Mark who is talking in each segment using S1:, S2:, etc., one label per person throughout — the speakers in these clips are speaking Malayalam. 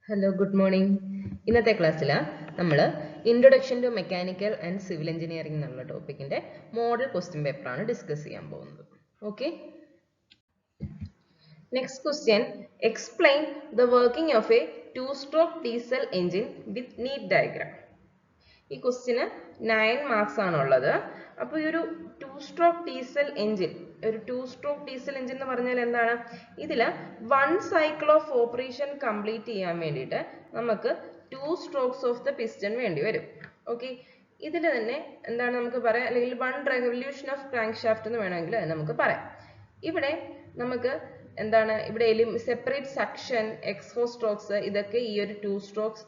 S1: Hello good morning. ഇന്നത്തെ ക്ലാസ്സിൽ നമ്മൾ introduction to mechanical and civil engineering എന്നുള്ള ടോപ്പിക്കിന്റെ മോഡൽ ക്വസ്റ്റ്യൻ പേപ്പറാണ് ഡിസ്കസ് ചെയ്യാൻ പോകുന്നത്. Okay, next question, explain the working of a 2-stroke diesel engine with neat diagram. ഈ ക്വസ്റ്റ്യന് 9 മാർക്സ് ആണുള്ളത്. അപ്പോൾ ഈ ഒരു 2-stroke ഡീസൽ എഞ്ചിൻ, ഒരു 2-stroke ഡീസൽ എഞ്ചിൻ എന്ന് പറഞ്ഞാൽ എന്താണ്? ഇതിൽ 1 സൈക്കിൾ ഓഫ് ഓപ്പറേഷൻ കംപ്ലീറ്റ് ചെയ്യാൻ വേണ്ടിയിട്ട് നമുക്ക് 2 strokes ഓഫ് ദ പിസ്റ്റൺ വേണ്ടി വരും. ഓക്കെ, ഇതിൽ തന്നെ എന്താണ് നമുക്ക് പറയാം, അല്ലെങ്കിൽ 1 revolution ഓഫ് ക്രാങ്ക് ഷാഫ്റ്റ് എന്ന് വേണമെങ്കിൽ നമുക്ക് പറയാം. ഇവിടെ നമുക്ക് എന്താണ്, ഇവിടെ സെപ്പറേറ്റ് സക്ഷൻ, എക്സ്ഹോസ്റ്റ് സ്ട്രോക്സ്, ഇതൊക്കെ ഈ ഒരു 2-stroke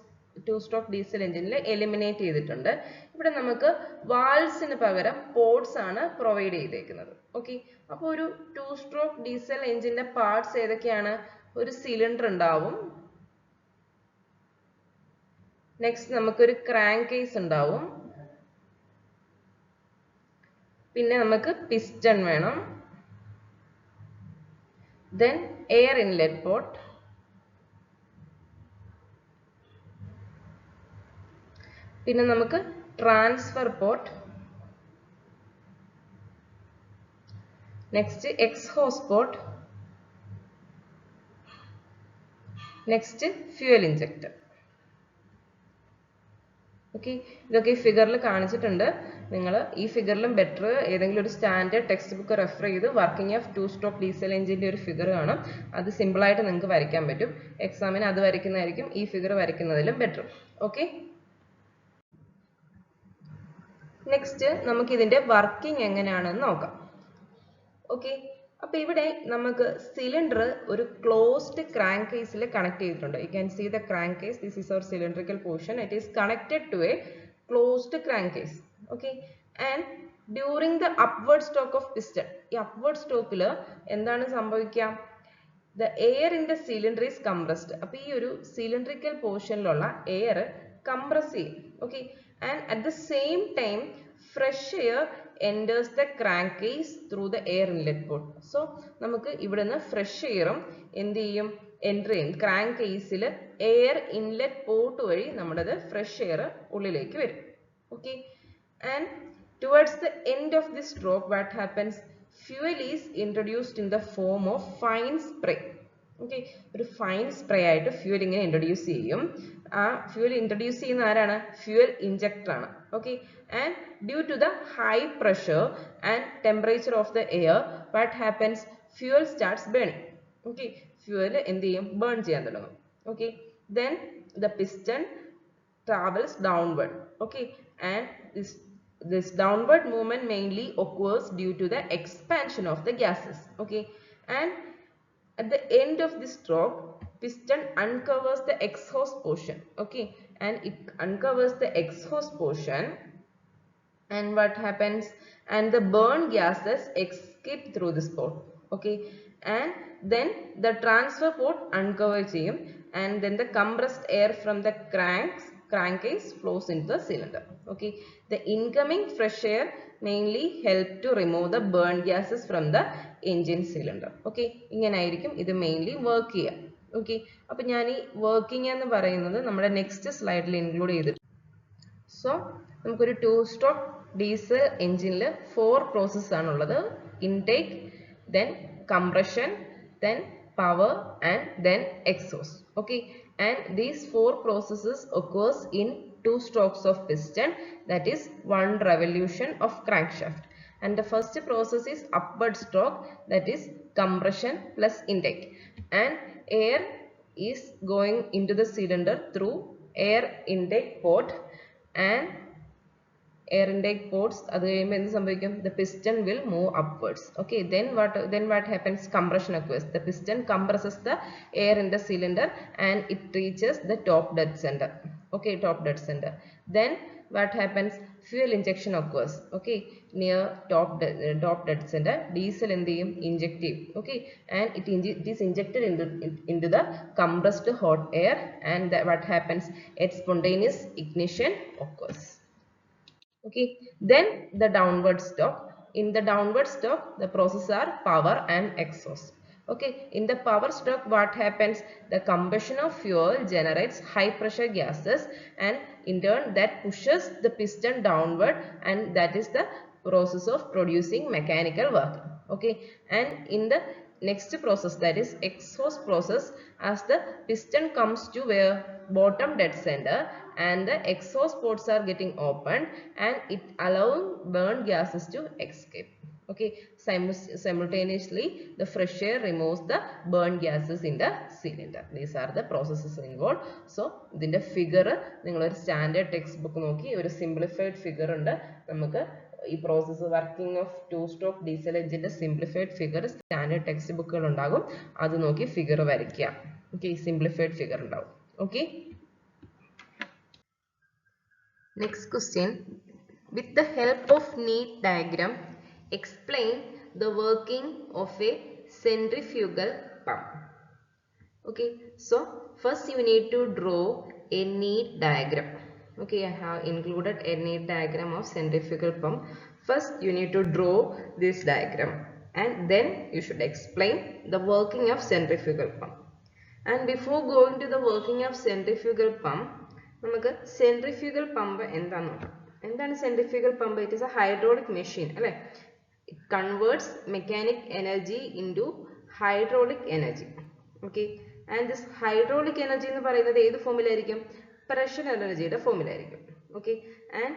S1: ഡീസൽ എഞ്ചിനിൽ എലിമിനേറ്റ് ചെയ്തിട്ടുണ്ട്. ഇവിടെ നമുക്ക് വാൾസിന് പകരം പോർട്സ് ആണ് പ്രൊവൈഡ് ചെയ്തേക്കുന്നത്. ഓക്കെ, അപ്പോൾ ഒരു 2-stroke ഡീസൽ എഞ്ചിന്റെ പാർട്സ് ഏതൊക്കെയാണ്? ഒരു സിലിണ്ടർ ഉണ്ടാവും, നെക്സ്റ്റ് നമുക്കൊരു ക്രാങ്ക് കേസ് ഉണ്ടാവും, പിന്നെ നമുക്ക് പിസ്റ്റൺ വേണം, then air inlet port, പിന്നെ നമുക്ക് transfer port, next exhaust port, next fuel injector. Okay, ഇതൊക്കെ ഈ ഫിഗറിൽ കാണിച്ചിട്ടുണ്ട്. നിങ്ങൾ ഈ ഫിഗറിലും ബെറ്റർ ഏതെങ്കിലും ഒരു സ്റ്റാൻഡേർഡ് ടെക്സ്റ്റ് ബുക്ക് റെഫർ ചെയ്ത് വർക്കിംഗ് ഓഫ് 2-stroke ഡീസൽ എഞ്ചിൻ്റെ ഒരു ഫിഗർ കാണും. അത് സിമ്പിളായിട്ട് നിങ്ങൾക്ക് വരയ്ക്കാൻ പറ്റും. എക്സാമിന് അത് വരയ്ക്കുന്നതായിരിക്കും ഈ ഫിഗർ വരയ്ക്കുന്നതിലും ബെറ്റർ. ഓക്കെ, നെക്സ്റ്റ് നമുക്ക് ഇതിൻ്റെ വർക്കിംഗ് എങ്ങനെയാണെന്ന് നോക്കാം. ഓക്കെ, അപ്പോൾ ഇവിടെ നമുക്ക് സിലിണ്ടർ ഒരു ക്ലോസ്ഡ് ക്രാങ്ക് കേസിൽ കണക്ട് ചെയ്തിട്ടുണ്ട്. You can see the crank case. This is our cylindrical portion. It is connected to a closed crank case. Okay, and during the upward stroke of piston, ഈ അപ്വേർഡ് സ്റ്റോക്കിൽ എന്താണ് സംഭവിക്കുക? The air in the cylinder is compressed. അപ്പോൾ ഈ ഒരു സിലിണ്ടറിക്കൽ പോർഷനിലുള്ള എയർ കംപ്രസ് ചെയ്യും. Okay, and at the same time fresh air enters the crankcase through the air inlet port. So നമുക്ക് ഇവിടുന്ന് fresh airഉം എന്ത് ചെയ്യും? എൻ്റർ ചെയ്യും. ക്രാങ്ക് കേസിൽ എയർ ഇൻലെറ്റ് പോർട്ട് വഴി നമ്മുടെ ഫ്രഷ് എയർ ഉള്ളിലേക്ക് വരും. Okay, and towards the end of the stroke what happens? Fuel is introduced in the form of fine spray. Okay, ഒരു ഫൈൻ സ്പ്രേ ആയിട്ട് ഫ്യൂവൽ ഇങ്ങനെ ഇൻട്രൊഡ്യൂസ് ചെയ്യും. ആ ഫ്യൂവൽ ഇൻട്രൊഡ്യൂസ് ചെയ്യുന്ന ആരാണ്? ഫ്യൂവൽ ഇഞ്ചക്ടർ ആണ്. Okay, and due to the high pressure and temperature of the air, what happens? Fuel starts burning. Okay, fuel എന്ത് ചെയ്യും? ബേൺ ചെയ്യാൻ തുടങ്ങും. Okay, then the piston travels downward. Okay, and this downward movement mainly occurs due to the expansion of the gases. Okay, and at the end of the stroke, piston uncovers the exhaust portion. Okay, and it uncovers the exhaust portion, and what happens? And the burn gases escape through this port. Okay, and then the transfer port uncover ചെയ്യും, and then the compressed air from the crankcase flows into the cylinder. Okay, the incoming fresh air mainly help to remove the burn gases from the engine cylinder. Okay, ഇങ്ങനെ ആയിരിക്കും ഇത് മെയിൻലി വർക്ക് ചെയ്യുക. ഓക്കെ, അപ്പോൾ ഞാൻ ഈ വർക്കിംഗ് എന്ന് പറയുന്നത് നമ്മുടെ നെക്സ്റ്റ് സ്ലൈഡിൽ ഇൻക്ലൂഡ് ചെയ്തിട്ടുണ്ട്. സോ നമുക്കൊരു 2-stroke ഡീസൽ എഞ്ചിനിൽ 4 പ്രോസസ്സ് ആണുള്ളത്. Intake, then compression, then power, and then exhaust. Okay, and these 4 processes occurs in 2 strokes of piston, that is 1 revolution of crankshaft. And the first process is upward stroke, that is compression plus intake, and air is going into the cylinder through air intake port, and air intake ports അത് കഴിയുമ്പോൾ എന്ത് സംഭവിക്കും? The piston will move upwards. Okay, then what happens? Compression occurs. The piston compresses the air in the cylinder and it reaches the top dead center. Okay, top dead center. Then what happens? Fuel injection occurs. Okay, near top dead center. Diesel എന്ത് ചെയ്യും? Inject ചെയ്യും. Okay, and it is injected into the compressed hot air, and what happens? Its spontaneous ignition occurs. Okay, then the downward stroke. In the downward stroke, the processes are power and exhaust. Okay, in the power stroke, what happens? The combustion of fuel generates high pressure gases, and in turn that pushes the piston downward, and that is the process of producing mechanical work. Okay, and in the next process, that is exhaust process, as the piston comes to where bottom dead center and the exhaust ports are getting opened, and it allowing burn gases to escape. Okay, simultaneously the fresh air removes the burn gases in the cylinder. These are the processes involved. So ഇതിന്റെ figure നിങ്ങൾ ഒരു സ്റ്റാൻഡേർഡ് ടെക്സ്റ്റ് ബുക്ക് നോക്കി ഒരു സിംപ്ലിഫൈഡ് ഫിഗർ ഉണ്ട്. നമുക്ക് ഈ process working of 2-stroke diesel എഞ്ചിന്റെ സിംപ്ലിഫൈഡ് ഫിഗർ സ്റ്റാൻഡേർഡ് ടെക്സ്റ്റ് ബുക്കുകൾ ഉണ്ടാകും. അത് നോക്കി ഫിഗർ വരയ്ക്കുക. ഓക്കെ, സിംപ്ലിഫൈഡ് ഫിഗർ ഉണ്ടാവും. Okay, next question. With the help of neat diagram, explain the working of a centrifugal pump. Okay, so first you need to draw a neat diagram. Okay, I have included a neat diagram of centrifugal pump. First you need to draw this diagram, and then you should explain the working of centrifugal pump. And before going to the working of centrifugal pump, നമുക്ക് centrifugal pump എന്താണെന്ന് നോക്കാം. എന്താണ് centrifugal pump? It is a hydraulic machine, അല്ലേ? It converts mechanic energy into hydraulic energy. Okay, and this hydraulic energy എന്ന് പറയുന്നത് ഏത് ഫോമിലായിരിക്കും? Pressure energyയുടെ ഫോമിലായിരിക്കും. Okay, and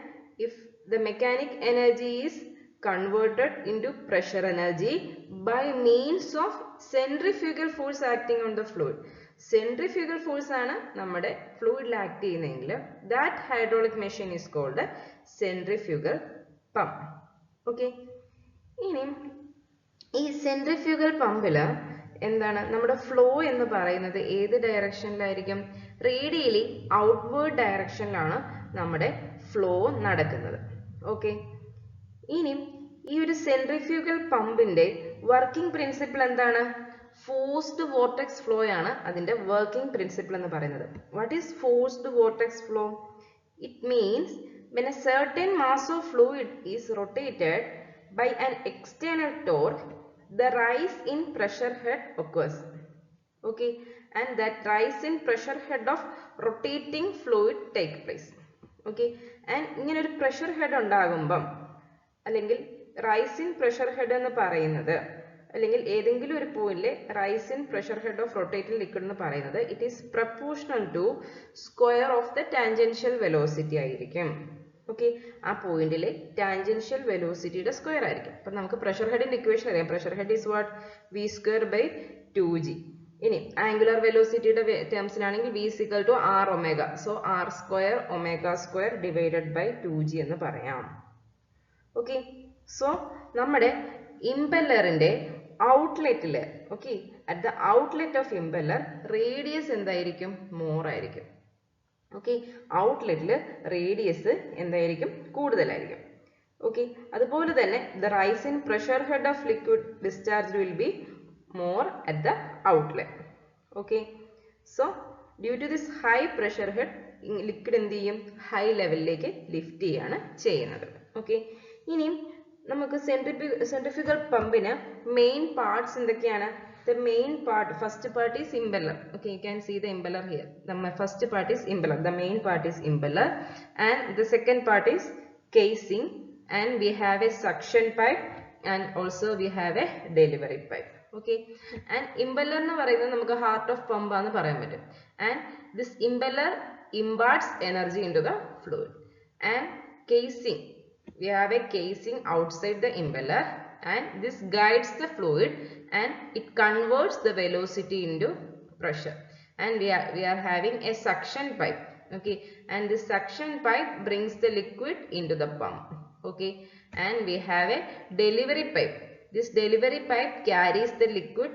S1: if the mechanic energy is converted into pressure energy by means of centrifugal force acting on the fluid. Centrifugal force ആണ് നമ്മുടെ ഫ്ലൂയിഡിൽ ആക്ട് ചെയ്യുന്നതെങ്കിൽ that hydraulic machine is called centrifugal pump. Okay, ഇനി ഈ സെൻട്രിഫ്യൂഗൽ പമ്പിൽ എന്താണ് നമ്മുടെ ഫ്ലോ എന്ന് പറയുന്നത് ഏത് ഡയറക്ഷനിലായിരിക്കും? റേഡിയലി ഔട്ട്വേർഡ് ഡയറക്ഷനിലാണ് നമ്മുടെ ഫ്ലോ നടക്കുന്നത്. ഓക്കെ, ഇനി ഈ ഒരു സെൻട്രിഫ്യൂഗൽ പമ്പിന്റെ വർക്കിംഗ് പ്രിൻസിപ്പിൾ എന്താണ്? ഫോഴ്സ്ഡ് വോർട്ടെക്സ് ഫ്ലോ ആണ് അതിന്റെ വർക്കിംഗ് പ്രിൻസിപ്പിൾ എന്ന് പറയുന്നത്. What is forced vortex flow? It means when a certain mass of fluid is rotated by an external torque, the rise in pressure head occurs. Okay, and that rise in pressure head of rotating fluid take place. Okay, and ഇങ്ങനെ ഒരു pressure head ഉണ്ടാകുമ്പം അല്ലെങ്കിൽ rise in pressure head എന്ന് പറയുന്നത് അല്ലെങ്കിൽ ഏതെങ്കിലും ഒരു പോയിന്റിലെ rise in pressure head of rotating liquid എന്ന് പറയുന്നത് it is proportional to square of the tangential velocity ആയിരിക്കും. ഓക്കെ, ആ പോയിന്റിലെ ടാൻജൻഷ്യൽ വെലോസിറ്റിയുടെ സ്ക്വയർ ആയിരിക്കും. അപ്പം നമുക്ക് പ്രഷർ ഹെഡിന്റെ ഇക്വേഷൻ അറിയാം. Pressure head is what? V square by 2g. ഇനി ആംഗുലർ വെലോസിറ്റിയുടെ ടേംസിലാണെങ്കിൽ V is equal to R omega. So R square omega square divided by 2g എന്ന് പറയാം. ഓക്കെ, സോ നമ്മുടെ ഇംപെല്ലറിന്റെ ഔട്ട്ലെറ്റില് okay at the outlet of impeller radius എന്തായിരിക്കും? മോർ ആയിരിക്കും. ഓക്കെ, ഔട്ട്ലെറ്റിൽ റേഡിയസ് എന്തായിരിക്കും? കൂടുതലായിരിക്കും. ഓക്കെ, അതുപോലെ തന്നെ the rice in pressure head of liquid discharge will be more at the outlet. Okay, so due to this high pressure head liquid എന്ത് ചെയ്യും? ഹൈ ലെവലിലേക്ക് ലിഫ്റ്റ് ചെയ്യാണ് ചെയ്യുന്നത്. ഓക്കെ, ഇനിയും നമുക്ക് സെൻട്രിഫ്യൂഗൽ പമ്പിന് മെയിൻ പാർട്സ് എന്തൊക്കെയാണ്? The main part, first part is impeller. Okay, you can see the impeller here. The first part is impeller. The main part is impeller, and the second part is casing, and we have a suction pipe, and also we have a delivery pipe. Okay, and impeller എന്ന് പറയുന്നത് നമുക്ക് heart of pump ആണെന്ന് പറയാൻ പറ്റും. And this impeller imparts energy into the fluid. And casing, we have a casing outside the impeller, and this guides the fluid and it converts the velocity into pressure. And we are having a suction pipe. Okay, and this suction pipe brings the liquid into the pump. Okay, and we have a delivery pipe. This delivery pipe carries the liquid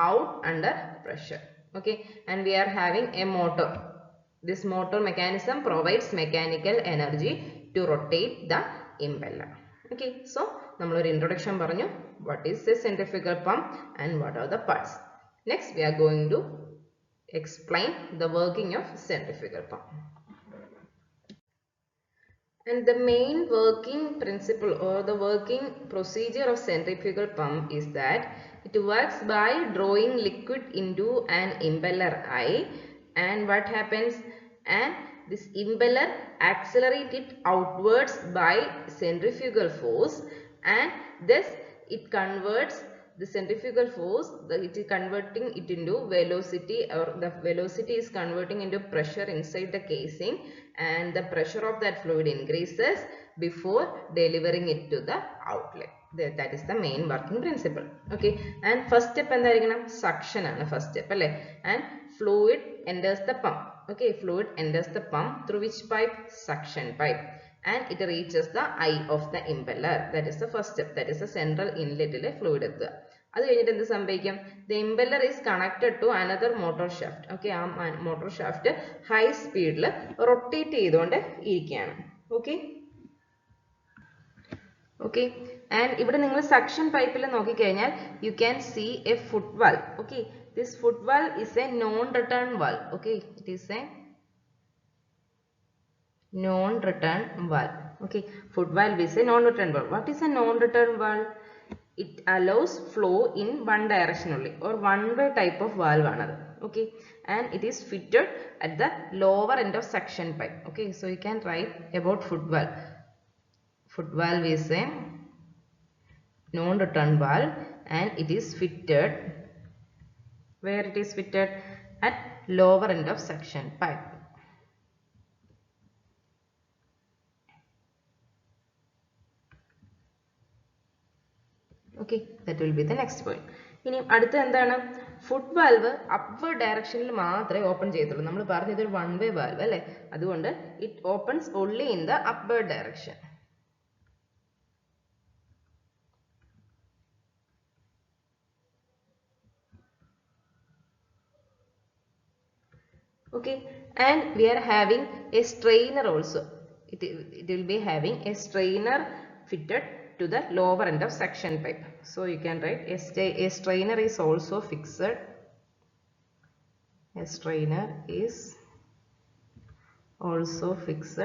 S1: out under pressure. Okay, and we are having a motor. This motor mechanism provides mechanical energy to rotate the impeller. Okay, so നമ്മളൊരു introduction പറഞ്ഞു. What is a centrifugal pump and what are the parts? Next we are going to explain the working of centrifugal pump. And the main working principle or the working procedure of centrifugal pump is that it works by drawing liquid into an impeller eye, and what happens, and this impeller accelerates it outwards by centrifugal force, and thus it converts the centrifugal force, it is converting it into velocity, or the velocity is converting into pressure inside the casing, and the pressure of that fluid increases before delivering it to the outlet. That is the main working principle. Okay, and first step എന്തായിരിക്കണം, suction ആണ് first step അല്ലേ, and fluid enters the pump. Okay, fluid enters the pump through which pipe, suction pipe, and it reaches the eye of the impeller. That is the first step, that is the central inlet ile fluid എത്തുക. അത് കഴിഞ്ഞിട്ട് എന്ത് സംഭവിക്കും, the impeller is connected to another motor shaft. Okay, ആ motor shaft high speed rotate ചെയ്തുകൊണ്ട് ഇരിക്കുകയാണ്. Okay, okay, and ഇവിടെ നിങ്ങൾ suction pipe ൽ നോക്കിക്കഴിഞ്ഞാൽ you can see a foot valve. Okay, this foot valve is a non-return valve. Okay, it is a non-return valve. Okay, foot valve is a non-return valve. What is a non-return valve? It allows flow in one direction only, or one-way type of valve another. Okay, and it is fitted at the lower end of suction pipe. Okay, so you can write about foot valve. Foot valve is a non-return valve, and it is fitted, where it is fitted, at lower end of suction pipe. Okay, that will be the next point. ഇനി അടുത്ത എന്താണ്, ഫുട് വാൽവ് അപ്വേർഡ് ഡയറക്ഷനിൽ മാത്രമേ ഓപ്പൺ ചെയ്യത്തുള്ളൂ. നമ്മൾ പറഞ്ഞു ഇതൊരു വൺ വേ വാൽവ് അല്ലേ, അതുകൊണ്ട് it opens only in the upward direction. Okay, and we are having a strainer also. It will be having a strainer fitted to the lower end of suction pipe. So you can write a strainer is also fixed. A strainer is also fixed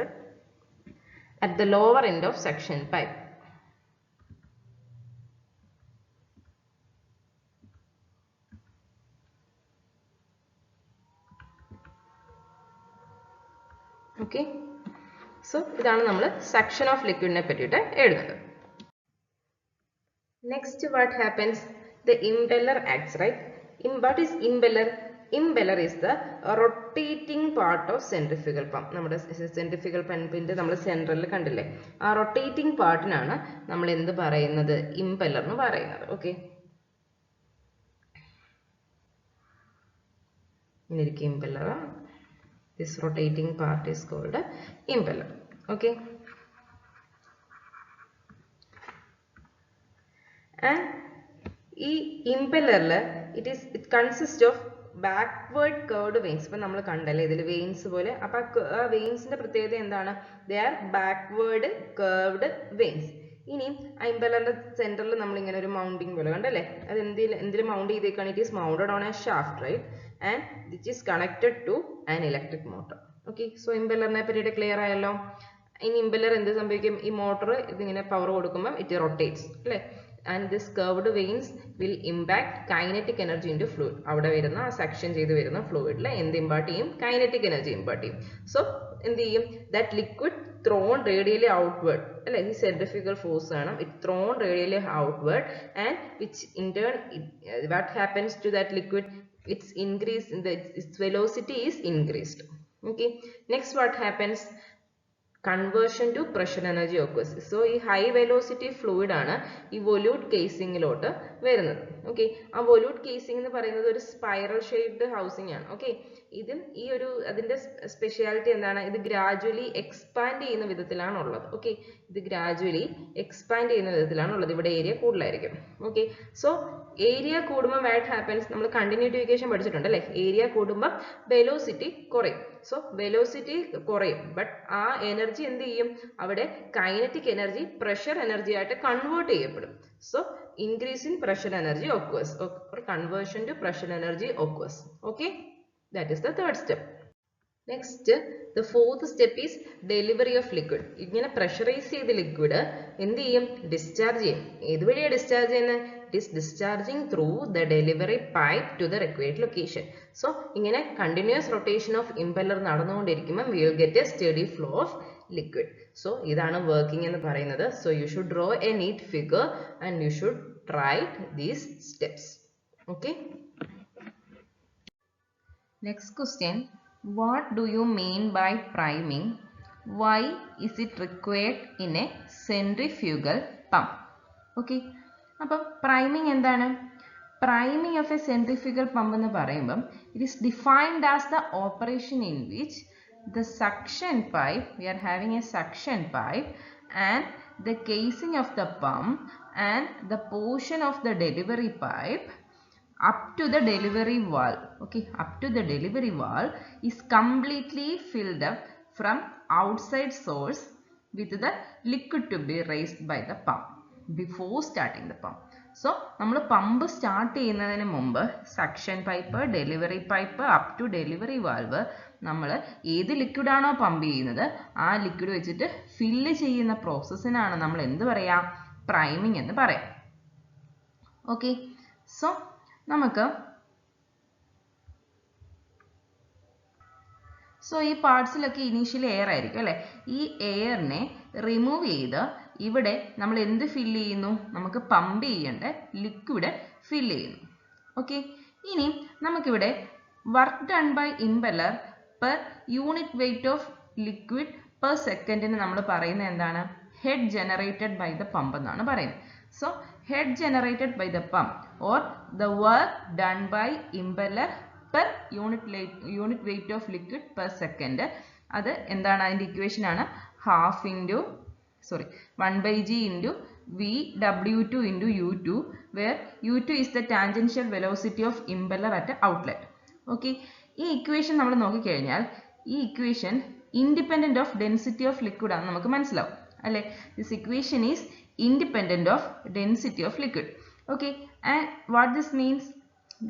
S1: at the lower end of suction pipe. Okay, so ഇതാണ് നമ്മൾ suction of liquid നെ പറ്റിയിട്ട് എഴുതുന്നത്. Next, what happens? The impeller acts, right? What is impeller? Impeller is the rotating part of centrifugal pump. നമ്മുടെ centrifugal പമ്പിന്റെ നമ്മൾ സെൻട്രലിൽ കണ്ടില്ലേ, ആ റൊട്ടേറ്റിംഗ് പാർട്ടിനാണ് നമ്മൾ എന്ത് പറയുന്നത്, ഇംപെല്ലർ എന്ന് പറയുന്നത്. ഓക്കെ, ഇങ്ങനെയിരിക്കും impeller. This rotating part is called impeller. Okay, and ഈ ഇംപെല്ലറിൽ it consists of backward curved veins. ഇപ്പം നമ്മൾ കണ്ടല്ലേ ഇതിൽ വെയിൻസ് പോലെ, അപ്പം ആ വെയിൻസിന്റെ പ്രത്യേകത എന്താണ്, they are backward curved veins. ഇനി ആ ഇംപെല്ലറിന്റെ സെന്ററിൽ നമ്മൾ ഇങ്ങനെ ഒരു മൗണ്ടിങ് പോലെ കണ്ടല്ലേ, അത് എന്തിൽ മൗണ്ട് ചെയ്തേക്കാണ്, it is mounted on a shaft, right, and which is connected to an electric motor. Okay, so ഇംപെല്ലറിനെ പറ്റിയിട്ട് ക്ലിയർ ആയല്ലോ. ഇനി ഇംപെല്ലർ എന്ത് സംഭവിക്കും, ഈ മോട്ടർ ഇതിങ്ങനെ പവർ കൊടുക്കുമ്പോൾ ഇറ്റ് റൊട്ടേറ്റ്സ് അല്ലേ, and this curved veins will impact kinetic energy into fluid. അവിടെ വരുന്ന സെക്ഷൻ ചെയ്ത് വരുന്ന ഫ്ലൂയിഡിൽ എന്ത് ഇമ്പാർട്ട് ചെയ്യും, കൈനറ്റിക് എനർജി ഇമ്പാർട്ട് ചെയ്യും. സോ എന്ത് ചെയ്യും, that liquid thrown radially outward അല്ലെ, ഈ സെൻട്രിഫ്യൂഗൽ ഫോഴ്സ് ആണ്, it thrown radially outward, and which in turn what happens to that liquid, its increase in its velocity is increased. Okay, next what happens, conversion to pressure energy occurs. So ഈ ഹൈ വെലോസിറ്റി ഫ്ലൂയിഡ് ആണ് ഈ വൊല്യൂട്ട് കേസിംഗിലോട്ട് വരുന്നത്. ഓക്കെ, ആ വൊല്യൂട്ട് കേസിംഗ് എന്ന് പറയുന്നത് ഒരു സ്പൈറൽ ഷേപ്ഡ് ഹൗസിംഗ് ആണ്. ഓക്കെ, ഇതും ഈ ഒരു അതിന്റെ സ്പെഷ്യാലിറ്റി എന്താണ്, ഇത് ഗ്രാജുവലി എക്സ്പാൻഡ് ചെയ്യുന്ന വിധത്തിലാണ് ഉള്ളത്. ഓക്കെ, ഇത് ഗ്രാജുവലി എക്സ്പാൻഡ് ചെയ്യുന്ന വിധത്തിലാണ് ഉള്ളത്, ഇവിടെ ഏരിയ കൂടുതലായിരിക്കും. ഓക്കെ, സോ ഏരിയ കൂടുമ്പോൾ വാട്ട് ഹാപ്പൻസ്, നമ്മൾ കണ്ടിന്യൂറ്റി ഇക്വേഷൻ പഠിച്ചിട്ടുണ്ട് അല്ലേ, ഏരിയ കൂടുമ്പോൾ വെലോസിറ്റി കുറയും. സോ വെലോസിറ്റി കുറയും, ബട്ട് ആ എനർജി എന്ത് ചെയ്യും, അവിടെ കൈനറ്റിക് എനർജി പ്രഷർ എനർജി ആയിട്ട് കൺവേർട്ട് ചെയ്യപ്പെടും. So increase in pressure energy occurs, or conversion to pressure energy occurs. Okay, that is the third step. Next, the fourth step is delivery of liquid. ഇങ്ങനെ പ്രഷറൈസ് ചെയ്ത ലിക്വിഡ് എന്ത് ചെയ്യും? ഡിസ്ചാർജ് ചെയ്യും. ഏത് വഴിയാണ് ഡിസ്ചാർജ് ചെയ്യുന്നത്? It is discharging through the delivery pipe to the required location. So, ഇങ്ങനെ continuous rotation of impeller നടന്നുകൊണ്ടിരിക്കുമ്പോൾ we will get a steady flow of liquid. So, ഇതാണ് working എന്ന് പറയുന്നത്. So, you should draw a neat figure and you should write these steps. Okay. Next question. What do you mean by priming? Why is it required in a centrifugal pump? Okay. അപ്പോൾ priming എന്താണ്? Priming of a centrifugal pump എന്ന് പറയുമ്പം it is defined as the operation in which the suction pipe, we are having a suction pipe, and the casing of the pump and the portion of the delivery pipe up to the delivery valve, okay, up to the delivery valve is completely filled up from outside source with the liquid to be raised by the pump before starting the pump. So, നമ്മൾ പമ്പ് സ്റ്റാർട്ട് ചെയ്യുന്നതിന് മുമ്പ് suction pipe, delivery pipe, up to delivery valve നമ്മൾ ഏത് ലിക്വിഡാണോ പമ്പ് ചെയ്യുന്നത് ആ ലിക്വിഡ് വെച്ചിട്ട് ഫില്ല് ചെയ്യുന്ന പ്രോസസ്സിനാണ് നമ്മൾ എന്ത് പറയാ? പ്രൈമിംഗ് എന്ന് പറയാം. ഓക്കെ. സോ നമുക്ക് ഈ പാർട്സിലൊക്കെ ഇനീഷ്യലി എയർ ആയിരിക്കും അല്ലേ? ഈ എയറിനെ റിമൂവ് ചെയ്ത് ഇവിടെ നമ്മൾ എന്ത് ഫില്ല് ചെയ്യുന്നു? നമുക്ക് പമ്പ് ചെയ്യേണ്ട ലിക്വിഡ് ഫില്ല് ചെയ്യുന്നു. ഓക്കെ. ഇനി നമുക്കിവിടെ work done by impeller per unit weight of liquid per സെക്കൻഡിന് നമ്മൾ പറയുന്നത് എന്താണ്? Head generated by the pump എന്നാണ് പറയുന്നത്. So head generated by the pump or the work done by impeller per unit weight of liquid per second. അത് എന്താണ്? അതിൻ്റെ ഇക്വേഷൻ ആണ് 1/g into VW2 into U2, where U2 is the tangential velocity of impeller at outlet. Okay. ഈ ഇക്വേഷൻ നമ്മൾ നോക്കിക്കഴിഞ്ഞാൽ ഈ equation independent of density of liquid ആണ് നമുക്ക് മനസ്സിലാവും അല്ലേ? This equation is independent of density of liquid. Okay, and what this means?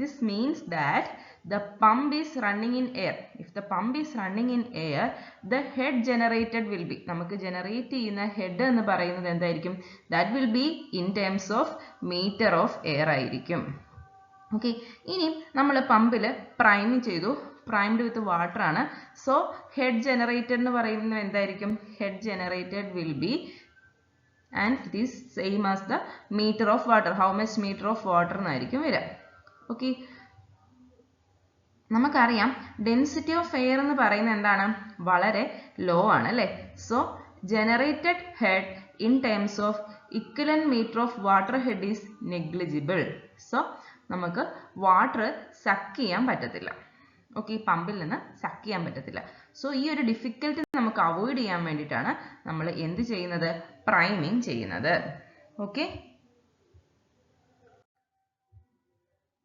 S1: This means that the pump is running in air. If the pump is running in air, the head generated will be, നമുക്ക് generate ചെയ്യുന്ന head എന്ന് പറയുന്നത് എന്തായിരിക്കും? That will be in terms of meter of air ആയിരിക്കും. ഓക്കെ. ഇനി നമ്മൾ പമ്പിൽ പ്രൈം ചെയ്തു, primed with water ആണ്. So head generated എന്ന് പറയുന്നത് എന്തായിരിക്കും? Head generated will be, and it is same as the meter of water. How much meter of water എന്നായിരിക്കും വരിക. ഓക്കെ. നമുക്കറിയാം ഡെൻസിറ്റി ഓഫ് എയർ എന്ന് പറയുന്നത് എന്താണ്? വളരെ ലോ ആണ് അല്ലേ? So generated head in terms of equivalent meter of water head is negligible. So നമുക്ക് വാട്ടർ സക്ക് ചെയ്യാൻ പറ്റത്തില്ല. ഓക്കെ. പമ്പിൽ നിന്ന് സക്ക് ചെയ്യാൻ പറ്റത്തില്ല. സോ ഈ ഒരു ഡിഫിക്കൽട്ടി നമുക്ക് അവോയ്ഡ് ചെയ്യാൻ വേണ്ടിയിട്ടാണ് നമ്മൾ എന്ത് ചെയ്യുന്നത്? പ്രൈമിങ് ചെയ്യുന്നത്. ഓക്കെ.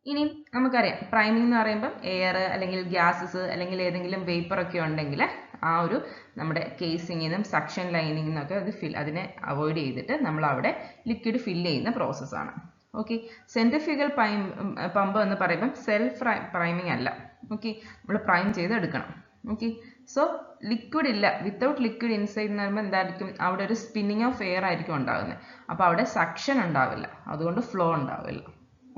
S1: ഇനി നമുക്കറിയാം പ്രൈമിംഗ് എന്ന് പറയുമ്പോൾ എയർ അല്ലെങ്കിൽ ഗ്യാസസ് അല്ലെങ്കിൽ ഏതെങ്കിലും വേപ്പർ ഒക്കെ ഉണ്ടെങ്കിൽ ആ ഒരു നമ്മുടെ കേസിങ്ങിൽ നിന്നും സക്ഷൻ ലൈനിൽ നിന്നൊക്കെ അതിനെ അവോയ്ഡ് ചെയ്തിട്ട് നമ്മൾ അവിടെ ലിക്വിഡ് ഫില്ല് ചെയ്യുന്ന പ്രോസസ്സാണ്. ഓക്കെ. സെൻട്രിഫ്യൂഗൽ പമ്പ് എന്ന് പറയുമ്പം സെൽഫ് പ്രൈമിംഗ് അല്ല. ഓക്കെ. നമ്മൾ പ്രൈം ചെയ്ത് എടുക്കണം. ഓക്കെ. സോ ലിക്വിഡ് ഇല്ല, വിത്തൗട്ട് ലിക്വിഡ് ഇൻസൈഡ് എന്ന് പറയുമ്പോൾ എന്തായിരിക്കും? അവിടെ ഒരു സ്പിന്നിങ് ഓഫ് എയർ ആയിരിക്കും ഉണ്ടാകുന്നത്. അപ്പോൾ അവിടെ സക്ഷൻ ഉണ്ടാവില്ല, അതുകൊണ്ട് ഫ്ലോ ഉണ്ടാവില്ല.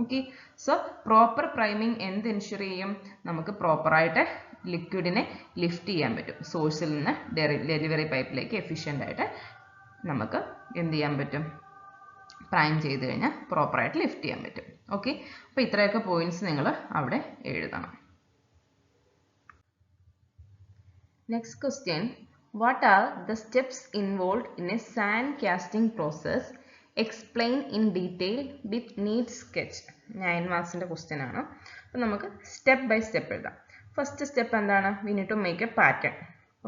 S1: ഓക്കെ. സോ പ്രോപ്പർ പ്രൈമിങ് എന്ത് എൻഷുർ ചെയ്യും? നമുക്ക് പ്രോപ്പറായിട്ട് ലിക്വിഡിനെ ലിഫ്റ്റ് ചെയ്യാൻ പറ്റും. സോഴ്സിൽ നിന്ന് ഡെലിവറി പൈപ്പിലേക്ക് എഫിഷ്യൻ്റ് ആയിട്ട് നമുക്ക് എന്ത് ചെയ്യാൻ പറ്റും? പ്രൈം ചെയ്ത് കഴിഞ്ഞാൽ പ്രോപ്പറായിട്ട് ലിഫ്റ്റ് ചെയ്യാൻ പറ്റും. ഓക്കെ. അപ്പോൾ ഇത്രയൊക്കെ പോയിന്റ്സ് നിങ്ങൾ അവിടെ എഴുതണം. Next question. What are the steps involved in a sand casting process? Explain in detail with neat sketch. 9 മാർക്സിൻ്റെ question ആണ്. അപ്പോൾ നമുക്ക് സ്റ്റെപ്പ് ബൈ സ്റ്റെപ്പ് എഴുതാം. ഫസ്റ്റ് സ്റ്റെപ്പ് എന്താണ്? We need to make a pattern.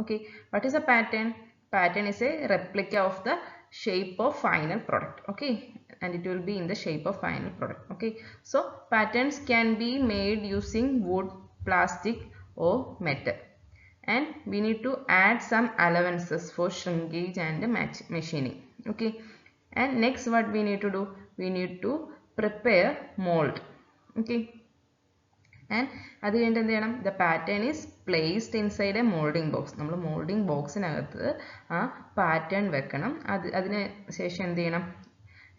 S1: Okay. What is a pattern? Pattern is a replica of the shape of final product. Okay. And it will be in the shape of final product. Okay. So patterns can be made using wood, plastic or metal. And we need to add some allowances for shrinkage and machining. Okay. And next what we need to do? We need to prepare mold. Okay. And അത് കഴിഞ്ഞിട്ട് എന്ത് ചെയ്യണം? The pattern is placed inside A moulding box. നമ്മൾ മോൾഡിംഗ് ബോക്സിനകത്ത് ആ പാറ്റേൺ വെക്കണം. അതിന് ശേഷം എന്ത് ചെയ്യണം?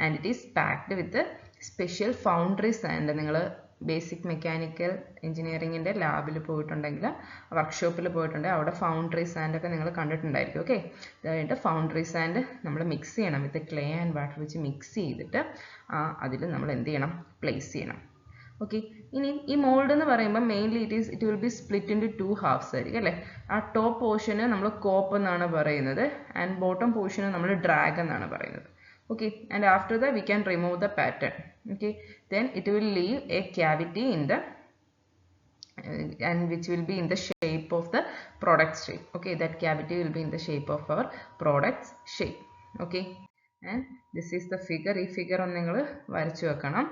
S1: And it is packed with special foundry sand. നിങ്ങൾ ബേസിക് മെക്കാനിക്കൽ എഞ്ചിനീയറിംഗിൻ്റെ ലാബിൽ പോയിട്ടുണ്ടെങ്കിൽ, വർക്ക്ഷോപ്പിൽ പോയിട്ടുണ്ടെങ്കിൽ അവിടെ ഫൗണ്ടറി സാൻഡ് ഒക്കെ നിങ്ങൾ കണ്ടിട്ടുണ്ടായിരിക്കും. ഓക്കെ, അതായത് ഫൗണ്ടറി സാൻഡ് നമ്മൾ മിക്സ് ചെയ്യണം വിത്ത് ക്ലേ ആൻഡ് വാട്ടർ വെച്ച് മിക്സ് ചെയ്തിട്ട് അതിൽ നമ്മൾ എന്ത് ചെയ്യണം? പ്ലേസ് ചെയ്യണം. ഓക്കെ, ഇനി ഈ മോൾഡ് എന്ന് പറയുമ്പോൾ mainly it will be split into 2 halves ആയിരിക്കും അല്ലേ? ആ ടോപ്പ് പോർഷന് നമ്മൾ കോപ്പ് എന്നാണ് പറയുന്നത്, ആൻഡ് ബോട്ടം പോർഷന് നമ്മൾ ഡ്രാഗ് എന്നാണ് പറയുന്നത്. Okay, and after that we can remove the pattern. Okay, then it will leave a cavity in the and which will be in the shape of the product shape. Okay, that cavity will be in the shape of our product's shape. Okay, and this is the figure. Ee figure on ningal varichu vekanam.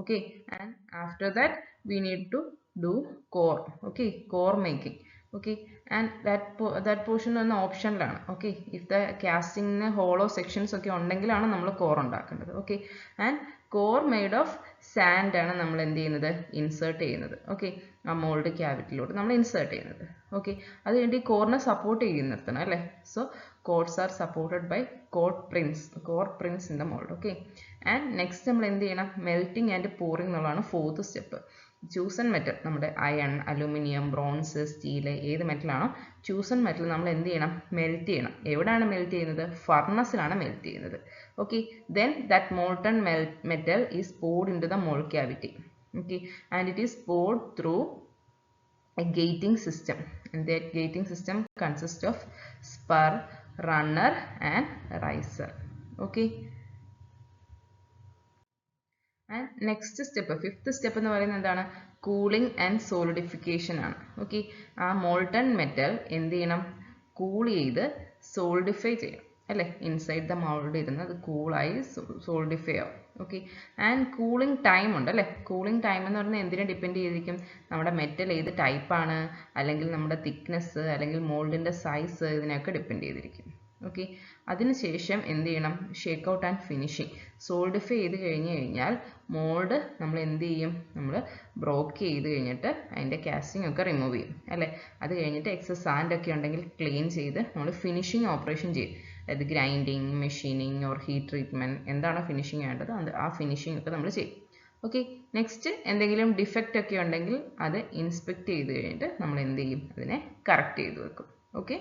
S1: Okay, and after that we need to do core. Okay, core making. Okay, and that portion on optional. Okay, if the casting hollow sections okay ഉണ്ടെങ്കിലാണ് നമ്മൾ core ഉണ്ടാക്കേണ്ടത്. Okay, and core made of sand ആണ് നമ്മൾ എന്ത് ചെയ്യുന്നത്? ഇൻസേർട്ട് ചെയ്യുന്നത്. ഓക്കെ, ആ മോൾഡ് ക്യാവിറ്റിയിലോട്ട് നമ്മൾ ഇൻസേർട്ട് ചെയ്യുന്നത്. ഓക്കെ, അത് വേണ്ടി കോറിനെ സപ്പോർട്ട് ചെയ്യുന്നിടത്തണം അല്ലേ? So cores are supported by core prints in the mould. Okay, and next നമ്മൾ എന്ത് ചെയ്യണം? മെൽറ്റിംഗ് ആൻഡ് പോറിംഗ് എന്നുള്ളതാണ് 4th സ്റ്റെപ്പ്. ചൂസൺ മെറ്റൽ, നമ്മുടെ അയൺ, അലൂമിനിയം, ബ്രോൺസ്, സ്റ്റീല്, ഏത് മെറ്റലാണോ ചൂസൺ മെറ്റൽ നമ്മൾ എന്ത് ചെയ്യണം? മെൽറ്റ് ചെയ്യണം. എവിടെയാണ് മെൽറ്റ് ചെയ്യുന്നത്? ഫർണസിലാണ് മെൽറ്റ് ചെയ്യുന്നത്. Okay, then that molten metal is poured into the mold cavity. Okay, and it is poured through a gating system, and that gating system consists of spur, runner and riser. Okay, and next step, 5th step എന്ന് പറയുന്നത് എന്താണ്? കൂളിംഗ് ആൻഡ് സോളിഡിഫിക്കേഷൻ ആണ്. ഓക്കെ, ആ മോൾട്ടൺ മെറ്റൽ എന്ത് ചെയ്യണം? കൂൾ ചെയ്ത് സോളിഡിഫൈ ചെയ്യണം അല്ലേ? ഇൻസൈഡ് ദ മോൾഡ് ഇരുന്ന് അത് കൂളായി സോളിഡിഫൈ ആവും. ഓക്കെ, ആൻഡ് കൂളിംഗ് ടൈം ഉണ്ട് അല്ലേ? കൂളിംഗ് ടൈം എന്ന് പറഞ്ഞാൽ എന്തിനെ ഡിപ്പെൻഡ് ചെയ്തിരിക്കും? നമ്മുടെ മെറ്റൽ ഏത് ടൈപ്പാണ്, അല്ലെങ്കിൽ നമ്മുടെ തിക്നെസ്, അല്ലെങ്കിൽ മോൾഡിൻ്റെ സൈസ്, ഇതിനൊക്കെ ഡിപ്പെൻഡ് ചെയ്തിരിക്കും. ഓക്കെ, അതിനുശേഷം എന്ത് ചെയ്യണം? Shake out and finishing. Solidify ചെയ്ത് കഴിഞ്ഞാൽ മോൾഡ് നമ്മൾ എന്ത് ചെയ്യും? നമ്മൾ ബ്രോക്ക് ചെയ്ത് കഴിഞ്ഞിട്ട് അതിൻ്റെ കാസ്റ്റിംഗ് ഒക്കെ റിമൂവ് ചെയ്യും അല്ലേ? അത് കഴിഞ്ഞിട്ട് എക്സസ് സാൻഡ് ഒക്കെ ഉണ്ടെങ്കിൽ ക്ലീൻ ചെയ്ത് നമ്മൾ ഫിനിഷിങ് ഓപ്പറേഷൻ ചെയ്യും. അതായത് grinding, machining or heat treatment, എന്താണ് ഫിനിഷിങ് വേണ്ടത് ആ ഫിനിഷിംഗ് ഒക്കെ നമ്മൾ ചെയ്യും. ഓക്കെ, നെക്സ്റ്റ് എന്തെങ്കിലും ഡിഫക്റ്റ് ഒക്കെ ഉണ്ടെങ്കിൽ അത് ഇൻസ്പെക്ട് ചെയ്ത് കഴിഞ്ഞിട്ട് നമ്മൾ എന്ത് ചെയ്യും? അതിനെ കറക്റ്റ് ചെയ്ത് വെക്കും. ഓക്കെ.